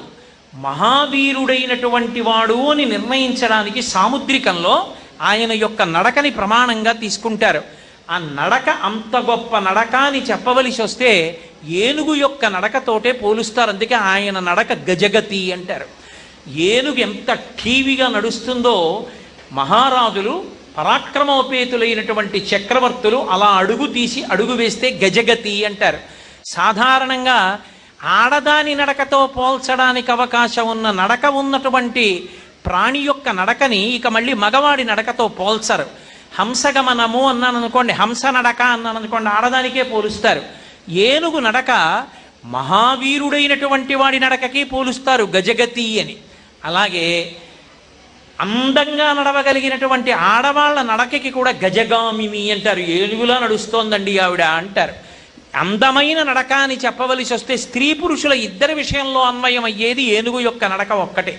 మహావీరుడైనటువంటి వాడు అని నిర్ణయించడానికి సాముద్రికంలో ఆయన యొక్క నడకని ప్రమాణంగా తీసుకుంటారు. ఆ నడక అంత గొప్ప నడక అని చెప్పవలసి వస్తే ఏనుగు యొక్క నడకతోటే పోలుస్తారు. అందుకే ఆయన నడక గజగతి అంటారు. ఏనుగు ఎంత ఠీవిగా నడుస్తుందో మహారాజులు, పరాక్రమోపేతులైనటువంటి చక్రవర్తులు అలా అడుగు తీసి అడుగు వేస్తే గజగతి అంటారు. సాధారణంగా ఆడదాని నడకతో పోల్చడానికి అవకాశం ఉన్న నడక ఉన్నటువంటి ప్రాణి యొక్క నడకని ఇక మళ్ళీ మగవాడి నడకతో పోల్చరు. హంసగమనము అన్నాను అనుకోండి, హంస నడక అన్నాను అనుకోండి, ఆడదానికే పోలుస్తారు. ఏనుగు నడక మహావీరుడైనటువంటి వాడి నడకకి పోలుస్తారు గజగతి అని. అలాగే అందంగా నడవగలిగినటువంటి ఆడవాళ్ళ నడకకి కూడా గజగామిని అంటారు. ఏనుగులా నడుస్తోందండి ఆవిడ అంటారు. అందమైన నడక అని చెప్పవలసి వస్తే స్త్రీ పురుషుల ఇద్దరి విషయంలో అన్వయం అయ్యేది ఏనుగు యొక్క నడక ఒక్కటే.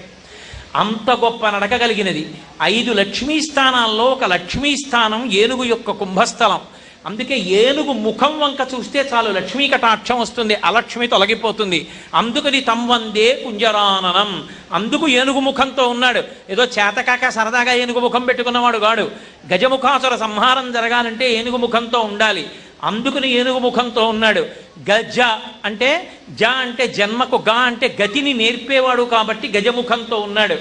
అంత గొప్ప నడక కలిగినది. 5 లక్ష్మీ స్థానాల్లో ఒక లక్ష్మీ స్థానం ఏనుగు యొక్క కుంభస్థలం. అందుకే ఏనుగు ముఖం వంక చూస్తే చాలు లక్ష్మీ కటాక్షం వస్తుంది, అలక్ష్మి తొలగిపోతుంది. అందుకని వందే కుంజరాననం. అందుకు ఏనుగు ముఖంతో ఉన్నాడు. ఏదో చేతకాక సరదాగా ఏనుగు ముఖం పెట్టుకున్నవాడు కాడు. గజముఖాసుర సంహారం జరగాలంటే ఏనుగు ముఖంతో ఉండాలి. అందుకని ఏనుగు ముఖంతో ఉన్నాడు. గజ అంటే అంటే జన్మకు, గా అంటే గతిని నేర్పేవాడు కాబట్టి గజముఖంతో ఉన్నాడు.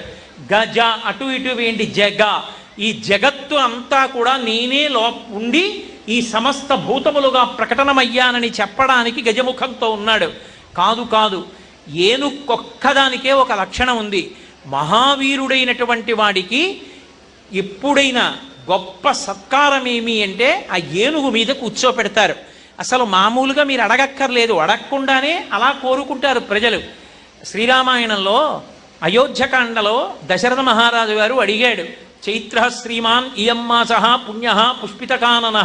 గజ అటు ఇటు వేంటి జగ, ఈ జగత్తు అంతా కూడా నేనే ఉండి ఈ సమస్త భూతములుగా ప్రకటనమయ్యానని చెప్పడానికి గజముఖంతో ఉన్నాడు. కాదు కాదు, ఏనుగొక్కదానికే ఒక లక్షణం ఉంది. మహావీరుడైనటువంటి వాడికి ఎప్పుడైనా గొప్ప సత్కారం ఏమి అంటే ఆ ఏనుగు మీద కూర్చోపెడతారు. అసలు మామూలుగా మీరు అడగక్కర్లేదు, అడగకుండానే అలా కోరుకుంటారు ప్రజలు. శ్రీరామాయణంలో అయోధ్యకాండలో దశరథ మహారాజు గారు అడిగాడు, చైత్ర శ్రీమాన్ ఇయమ్మాస పుణ్య పుష్పితకానన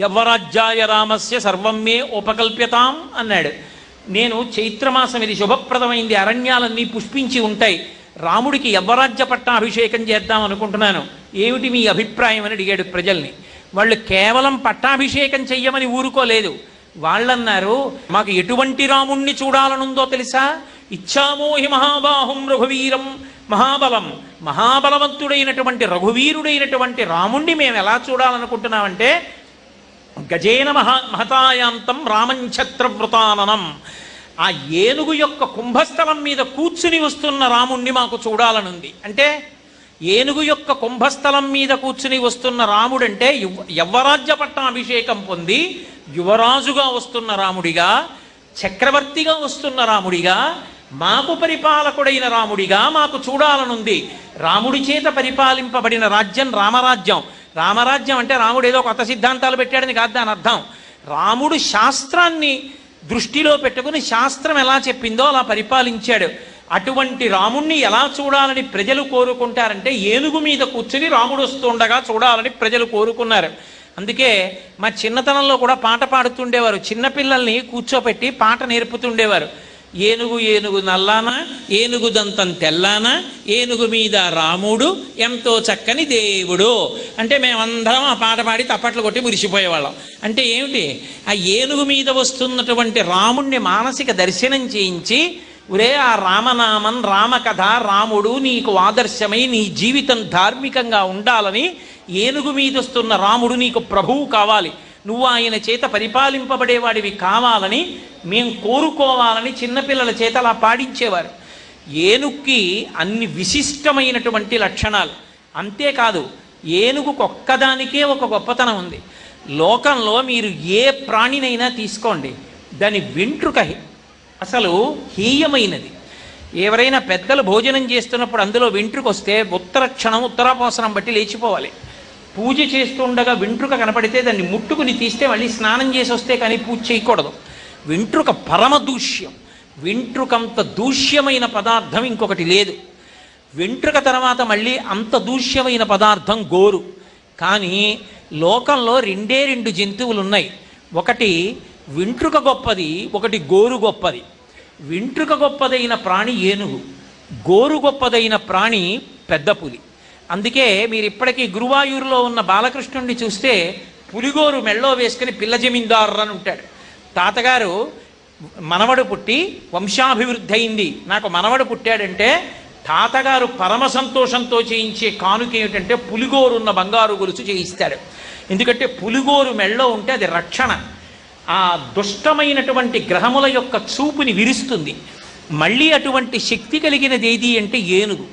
యవ్వరాజ్యాయ రామస్య సర్వం మే ఉపకల్ప్యతాం అన్నాడు. నేను చైత్రమాసం ఇది శుభప్రదమైంది, అరణ్యాలన్నీ పుష్పించి ఉంటాయి, రాముడికి యవ్వరాజ్య పట్టాభిషేకం చేద్దాం అనుకుంటున్నాను, ఏమిటి మీ అభిప్రాయం అని అడిగాడు ప్రజల్ని. వాళ్ళు కేవలం పట్టాభిషేకం చెయ్యమని ఊరుకోలేదు. వాళ్ళన్నారు, మాకు ఎటువంటి రాముణ్ణి చూడాలనుందో తెలుసా, ఇచ్చామోహి మహాబాహుం రఘువీరం మహాబలం, మహాబలవంతుడైనటువంటి రఘువీరుడైనటువంటి రాముణ్ణి మేము ఎలా చూడాలనుకుంటున్నామంటే గజేన మహతాయాంతం రామంఛత్రవృతాననం, ఆ ఏనుగు యొక్క కుంభస్థలం మీద కూర్చుని వస్తున్న రాముణ్ణి మాకు చూడాలనుంది. అంటే ఏనుగు యొక్క కుంభస్థలం మీద కూర్చుని వస్తున్న రాముడంటే యవ్వరాజ్య పట్టాభిషేకం పొంది యువరాజుగా వస్తున్న రాముడిగా, చక్రవర్తిగా వస్తున్న రాముడిగా, మాకు పరిపాలకుడైన రాముడిగా మాకు చూడాలనుంది. రాముడి చేత పరిపాలింపబడిన రాజ్యం రామరాజ్యం. రామరాజ్యం అంటే రాముడు ఏదో కొత్త సిద్ధాంతాలు పెట్టాడని కాదు దాని అర్థం. రాముడు శాస్త్రాన్ని దృష్టిలో పెట్టుకుని శాస్త్రం ఎలా చెప్పిందో అలా పరిపాలించాడు. అటువంటి రాముణ్ణి ఎలా చూడాలని ప్రజలు కోరుకుంటారంటే ఏనుగు మీద కూర్చుని రాముడు వస్తుండగా చూడాలని ప్రజలు కోరుకున్నారు. అందుకే మా చిన్నతనంలో కూడా పాట పాడుతుండేవారు. చిన్నపిల్లల్ని కూర్చోపెట్టి పాట నేర్పుతుండేవారు. ఏనుగు ఏనుగు నల్లానా, ఏనుగు దంతం తెల్లానా, ఏనుగు మీద రాముడు ఎంతో చక్కని దేవుడు అంటే మేమందరం ఆ పాట పాడి తప్పట్లు కొట్టి మురిసిపోయేవాళ్ళం. అంటే ఏమిటి, ఆ ఏనుగు మీద వస్తున్నటువంటి రాముణ్ణి మానసిక దర్శనం చేయించి, ఒరే ఆ రామనామం రామకథ రాముడు నీకు ఆదర్శమై నీ జీవితం ధార్మికంగా ఉండాలని, ఏనుగు మీద వస్తున్న రాముడు నీకు ప్రభువు కావాలి, నువ్వు ఆయన చేత పరిపాలింపబడేవాడివి కావాలని మేము కోరుకోవాలని చిన్నపిల్లల చేత అలా పాడించేవారు. ఏనుగుకి అన్ని విశిష్టమైనటువంటి లక్షణాలు. అంతేకాదు, ఏనుగుకు ఒక్కదానికే ఒక గొప్పతనం ఉంది. లోకంలో మీరు ఏ ప్రాణినైనా తీసుకోండి, దాని వెంట్రుక అసలు హీయమైనది. ఎవరైనా పెద్దలు భోజనం చేస్తున్నప్పుడు అందులో వెంట్రుక వస్తే ఉత్తరక్షణం ఉత్తరాపోసనం బట్టి లేచిపోవాలి. పూజ చేస్తుండగా వెంట్రుక కనపడితే దాన్ని ముట్టుకుని తీస్తే మళ్ళీ స్నానం చేసి వస్తే కానీ పూజ చేయకూడదు. వెంట్రుక పరమ దూష్యం. వెంట్రుకంత దూష్యమైన పదార్థం ఇంకొకటి లేదు. వెంట్రుక తర్వాత మళ్ళీ అంత దూష్యమైన పదార్థం గోరు. కానీ లోకంలో రెండే 2 జంతువులు ఉన్నాయి. ఒకటి వెంట్రుక గొప్పది, ఒకటి గోరు గొప్పది. వెంట్రుక గొప్పదైన ప్రాణి ఏనుగు, గోరు గొప్పదైన ప్రాణి పెద్ద పులి. అందుకే మీరు ఇప్పటికీ గురువాయూరులో ఉన్న బాలకృష్ణుడిని చూస్తే పులిగోరు మెళ్ళో వేసుకుని పిల్ల జమీందారు అని ఉంటాడు. తాతగారు మనవడు పుట్టి వంశాభివృద్ధి అయింది, నాకు మనవడు పుట్టాడంటే తాతగారు పరమ సంతోషంతో చేయించే కానుక ఏమిటంటే పులిగోరున్న బంగారు గొలుసు చేయిస్తాడు. ఎందుకంటే పులిగోరు మెళ్ళో ఉంటే అది రక్షణ. ఆ దుష్టమైనటువంటి గ్రహముల యొక్క చూపుని విరుస్తుంది. మళ్ళీ అటువంటి శక్తి కలిగినది ఏది అంటే ఏనుగు.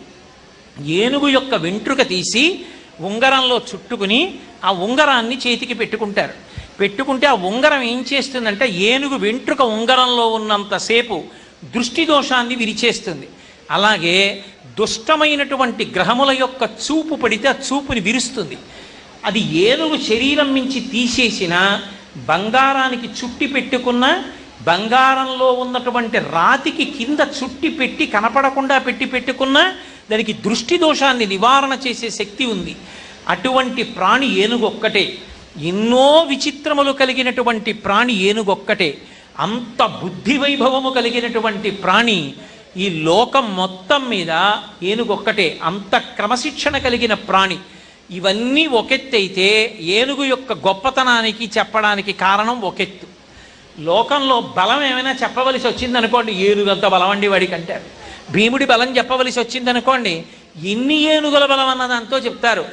ఏనుగు యొక్క వెంట్రుక తీసి ఉంగరంలో చుట్టుకుని ఆ ఉంగరాన్ని చేతికి పెట్టుకుంటారు. పెట్టుకుంటే ఆ ఉంగరం ఏం చేస్తుందంటే ఏనుగు వెంట్రుక ఉంగరంలో ఉన్నంతసేపు దృష్టి దోషాన్ని విరిచేస్తుంది. అలాగే దుష్టమైనటువంటి గ్రహముల యొక్క చూపు పడితే ఆ చూపుని విరుస్తుంది. అది ఏనుగు శరీరం నుంచి తీసేసిన బంగారానికి చుట్టి పెట్టుకున్న, బంగారంలో ఉన్నటువంటి రాతికి కింద చుట్టి పెట్టి కనపడకుండా పెట్టుకున్నా దానికి దృష్టి దోషాన్ని నివారణ చేసే శక్తి ఉంది. అటువంటి ప్రాణి ఏనుగు ఒక్కటే. ఎన్నో విచిత్రములు కలిగినటువంటి ప్రాణి ఏనుగొక్కటే. అంత బుద్ధి వైభవము కలిగినటువంటి ప్రాణి ఈ లోకం మొత్తం మీద ఏనుగొక్కటే. అంత క్రమశిక్షణ కలిగిన ప్రాణి. ఇవన్నీ ఒకెత్తైతే ఏనుగు యొక్క గొప్పతనానికి చెప్పడానికి కారణం ఒకెత్తు. లోకంలో బలం ఏమైనా చెప్పవలసి వచ్చిందనుకోండి, ఏనుగంత బలం అండి వాడికి అంటారు. భీముడి బలం చెప్పవలసి వచ్చిందనుకోండి, ఎన్ని ఏనుగుల బలం అన్నదంతో చెప్తారు.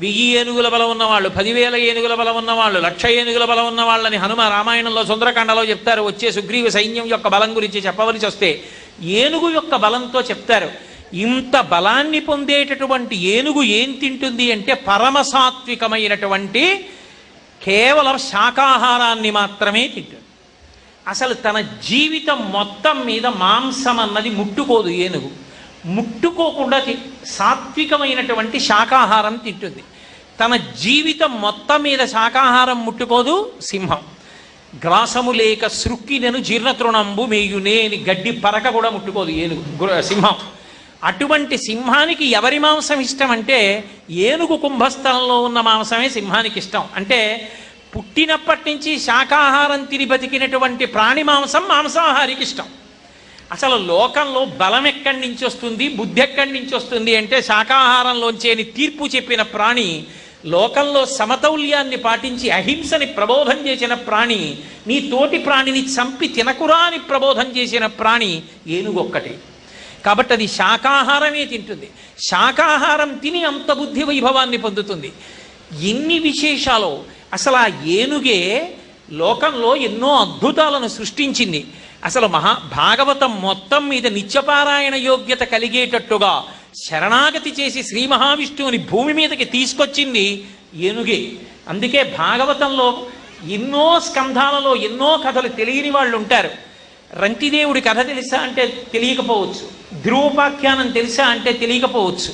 1000 ఏనుగుల బలం ఉన్నవాళ్ళు, 10,000 ఏనుగుల బలం ఉన్నవాళ్ళు, 1,00,000 ఏనుగుల బలం ఉన్నవాళ్ళని హనుమ రామాయణంలో సుందరకాండలో చెప్తారు. వచ్చే సుగ్రీవ సైన్యం యొక్క బలం గురించి చెప్పవలసి వస్తే ఏనుగు యొక్క బలంతో చెప్తారు. ఇంత బలాన్ని పొందేటటువంటి ఏనుగు ఏం తింటుంది అంటే పరమసాత్వికమైనటువంటి కేవలం శాకాహారాన్ని మాత్రమే తింటుంది. అసలు తన జీవితం మొత్తం మీద మాంసం అన్నది ముట్టుకోదు ఏనుగు. ముట్టుకోకుండా సాత్వికమైనటువంటి శాకాహారం తింటుంది. తన జీవితం మొత్తం మీద శాకాహారం ముట్టుకోదు సింహం. గ్రాసము లేక సృక్కినను జీర్ణతృణంబు మేయునే అని గడ్డి పరక కూడా ముట్టుకోదు ఏనుగు సింహం. అటువంటి సింహానికి ఎవరి మాంసం ఇష్టం అంటే ఏనుగు కుంభస్థలంలో ఉన్న మాంసమే సింహానికి ఇష్టం. అంటే పుట్టినప్పటి నుంచి శాకాహారం తిని బతికినటువంటి ప్రాణి మాంసం మాంసాహారికి ఇష్టం. అసలు లోకంలో బలం ఎక్కడి నుంచి వస్తుంది, బుద్ధి ఎక్కడి నుంచి వస్తుంది అంటే శాకాహారంలోంచి అని తీర్పు చెప్పిన ప్రాణి, లోకంలో సమతౌల్యాన్ని పాటించి అహింసని ప్రబోధం చేసిన ప్రాణి, నీ తోటి ప్రాణిని చంపి తినకురా అని ప్రబోధం చేసిన ప్రాణి ఏనుగొక్కటే. కాబట్టి అది శాకాహారమే తింటుంది. శాకాహారం తిని అంత బుద్ధి వైభవాన్ని పొందుతుంది. ఎన్ని విశేషాలు! అసలు ఆ ఏనుగే లోకంలో ఎన్నో అద్భుతాలను సృష్టించింది. అసలు భాగవతం మొత్తం మీద నిత్యపారాయణ యోగ్యత కలిగేటట్టుగా శరణాగతి చేసి శ్రీ మహావిష్ణువుని భూమి మీదకి తీసుకొచ్చింది ఏనుగే. అందుకే భాగవతంలో ఎన్నో స్కంధాలలో ఎన్నో కథలు తెలియని వాళ్ళు ఉంటారు. రంతిదేవుడి కథ తెలుసా అంటే తెలియకపోవచ్చు, ధ్రువోపాఖ్యానం తెలుసా అంటే తెలియకపోవచ్చు,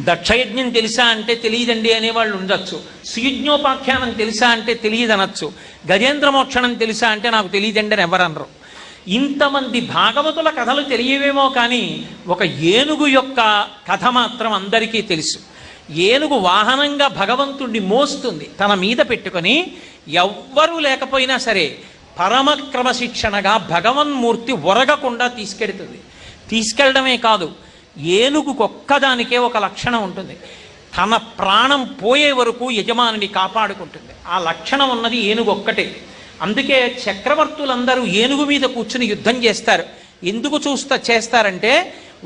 దక్షయజ్ఞం తెలుసా అంటే తెలియదండి అనేవాళ్ళు ఉండొచ్చు, సుయజ్ఞోపాఖ్యానం తెలుసా అంటే తెలియదనొచ్చు, గజేంద్ర మోక్షణం తెలుసా అంటే నాకు తెలియదండి అని ఎవరనరు. ఇంతమంది భాగవతుల కథలు తెలియవేమో కానీ ఒక ఏనుగు యొక్క కథ మాత్రం అందరికీ తెలుసు. ఏనుగు వాహనంగా భగవంతుణ్ణి మోస్తుంది, తన మీద పెట్టుకొని ఎవ్వరూ లేకపోయినా సరే పరమ క్రమశిక్షణగా భగవన్మూర్తి ఒరగకుండా తీసుకెడుతుంది. తీసుకెళ్ళడమే కాదు, ఏనుగుకొక్కదానికే ఒక లక్షణం ఉంటుంది. తన ప్రాణం పోయే వరకు యజమానిని కాపాడుకుంటుంది. ఆ లక్షణం ఉన్నది ఏనుగు ఒక్కటే. అందుకే చక్రవర్తులందరూ ఏనుగు మీద కూర్చుని యుద్ధం చేస్తారు. ఎందుకు చేస్తారంటే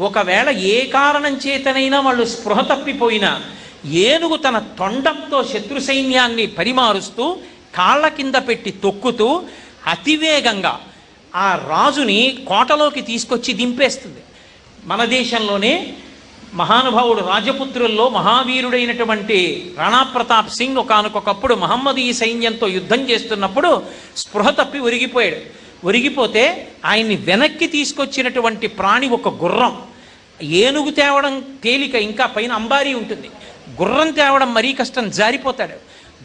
ఒకవేళ ఏ కారణం చేతనైనా వాళ్ళు స్పృహ తప్పిపోయినా ఏనుగు తన తొండంతో శత్రు సైన్యాన్ని పరిమారుస్తూ కాళ్ళ కింద పెట్టి తొక్కుతూ అతివేగంగా ఆ రాజుని కోటలోకి తీసుకొచ్చి దింపేస్తుంది. మన దేశంలోనే మహానుభావుడు రాజపుత్రుల్లో మహావీరుడైనటువంటి రాణా ప్రతాప్ సింగ్ ఒకానొకప్పుడు మహమ్మదీయ సైన్యంతో యుద్ధం చేస్తున్నప్పుడు స్పృహ తప్పి ఒరిగిపోయాడు. ఒరిగిపోతే ఆయన్ని వెనక్కి తీసుకొచ్చినటువంటి ప్రాణి ఒక గుర్రం. ఏనుగు తేవడం తేలిక, ఇంకా పైన అంబారీ ఉంటుంది. గుర్రం తేవడం మరీ కష్టం, జారిపోతాడు.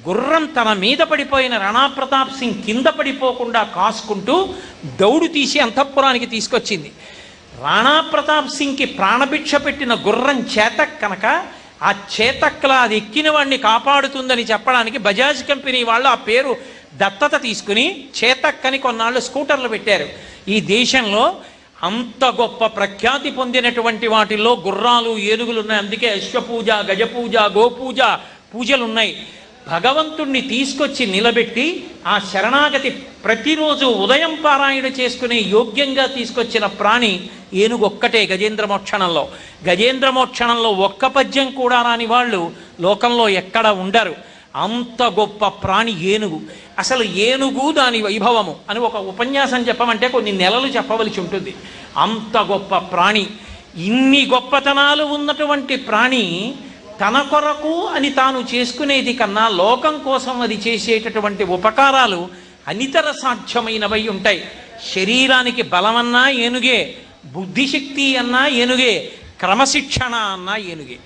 గుర్రం తన మీద పడిపోయిన రాణా ప్రతాప్ సింగ్ కింద పడిపోకుండా కాసుకుంటూ దౌడు తీసి అంతఃపురానికి తీసుకొచ్చింది. రాణా ప్రతాప్ సింగ్కి ప్రాణభిక్ష పెట్టిన గుర్రం చేతక్ కనుక ఆ చేతక్లా అది ఎక్కిన వాడిని కాపాడుతుందని చెప్పడానికి బజాజ్ కంపెనీ వాళ్ళు ఆ పేరు దత్తత తీసుకుని చేతక్ అని కొన్నాళ్ళు స్కూటర్లు పెట్టారు. ఈ దేశంలో అంత గొప్ప ప్రఖ్యాతి పొందినటువంటి వాటిల్లో గుర్రాలు, ఏనుగులు ఉన్నాయి. అందుకే అశ్వపూజ, గజపూజ, గోపూజ పూజలు ఉన్నాయి. భగవంతుణ్ణి తీసుకొచ్చి నిలబెట్టి ఆ శరణాగతి ప్రతిరోజు ఉదయం పారాయణ చేసుకునే యోగ్యంగా తీసుకొచ్చిన ప్రాణి ఏనుగొక్కటే గజేంద్ర మోక్షణంలో. గజేంద్ర మోక్షణంలో ఒక్క పద్యం కూడా రాని వాళ్ళు లోకంలో ఎక్కడ ఉండరు. అంత గొప్ప ప్రాణి ఏనుగు. అసలు ఏనుగు దాని వైభవము అని ఒక ఉపన్యాసం చెప్పమంటే కొన్ని నెలలు చెప్పవలసి ఉంటుంది. అంత గొప్ప ప్రాణి. ఇన్ని గొప్పతనాలు ఉన్నటువంటి ప్రాణి తన కొరకు అని తాను చేసుకునేది కన్నా లోకం కోసం అది చేసేటటువంటి ఉపకారాలు అనితర సాధ్యమైనవై ఉంటాయి. శరీరానికి బలమన్నా ఏనుగే, బుద్ధిశక్తి అన్నా ఏనుగే, క్రమశిక్షణ అన్నా ఏనుగే.